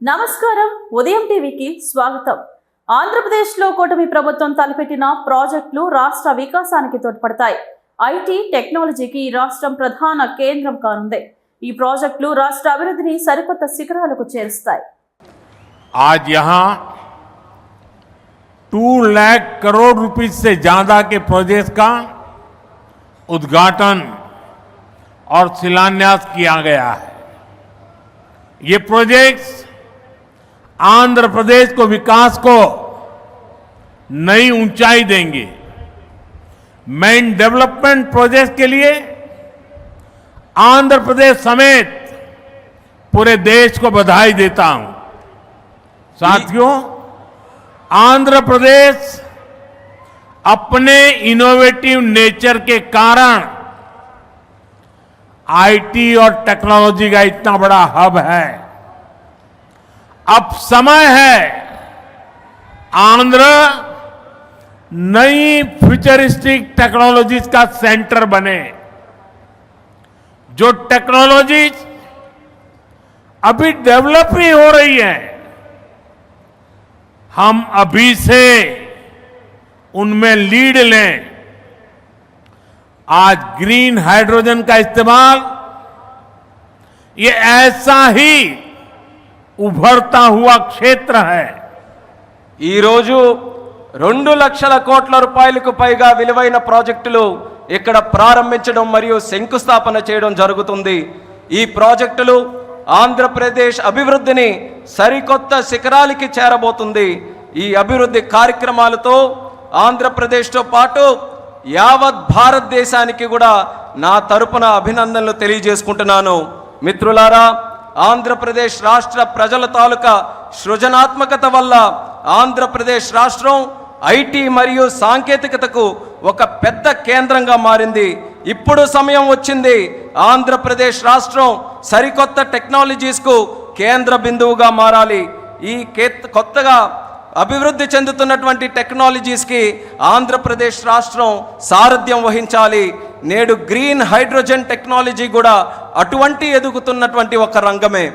నమస్కారం ఉదయం టీవీకి స్వాగతం। ఆంధ్రప్రదేశ్లో కూటమి ప్రభుత్వం తలపెట్టిన ప్రాజెక్టులు రాష్ట్ర వికాసానికి తోడ్పడతాయి। ఐటీ టెక్నాలజీకి ఈ రాష్ట్రం ప్రధాన కేంద్రం కానుంది। ఈ ప్రాజెక్టులు రాష్ట్ర అభివృద్ధిని సరికొత్త శిఖరాలకు చేరుస్తాయి। आज यहाँ 2 लाख करोड़ रुपए से ज्यादा के प्रोजेक्ट का उद्घाटन और शिलान्यास किया गया है। ये प्रोजेक्ट्स आंध्र प्रदेश को विकास को नई ऊंचाई देंगे। मैं इन डेवलपमेंट प्रोजेक्ट के लिए आंध्र प्रदेश समेत पूरे देश को बधाई देता हूं। साथियों, आंध्र प्रदेश अपने इनोवेटिव नेचर के कारण आईटी और टेक्नोलॉजी का इतना बड़ा हब है। अब समय है आंध्र नई फ्यूचरिस्टिक टेक्नोलॉजीज का सेंटर बने। जो टेक्नोलॉजीज अभी डेवलप ही हो रही है, हम अभी से उनमें लीड लें। आज ग्रीन हाइड्रोजन का इस्तेमाल ये ऐसा ही उभरता हुआ क्षेत्र है। ఈ రోజు 2 లక్షల కోట్ల రూపాయలకు పైగా విలువైన ప్రాజెక్టులు ఇక్కడ ప్రారంభించడం మరియు శంకుస్థాపన చేయడం జరుగుతుంది। ఈ ప్రాజెక్టులు ఆంధ్రప్రదేశ్ అభివృద్ధిని సరికొత్త శిఖరాలకి చేరబోతుంది। ఈ అభివృద్ధి కార్యక్రమాలతో ఆంధ్రప్రదేశ్తో పాటు యావత్ భారతదేశానికి కూడా నా తరపున అభినందనలు తెలియజేసుకుంటున్నాను। మిత్రులారా, ఆంధ్రప్రదేశ్ రాష్ట్ర ప్రజల తాలూకా సృజనాత్మకత వల్ల ఆంధ్రప్రదేశ్ రాష్ట్రం ఐటీ మరియు సాంకేతికతకు ఒక పెద్ద కేంద్రంగా మారింది। ఇప్పుడు సమయం వచ్చింది ఆంధ్రప్రదేశ్ రాష్ట్రం సరికొత్త టెక్నాలజీస్కు కేంద్ర బిందువుగా మారాలి। ఈ కొత్తగా అభివృద్ధి చెందుతున్నటువంటి టెక్నాలజీస్కి ఆంధ్రప్రదేశ్ రాష్ట్రం సారథ్యం వహించాలి। నేడు గ్రీన్ హైడ్రోజన్ టెక్నాలజీ కూడా అటువంటి ఎదుగుతున్నటువంటి ఒక రంగమే।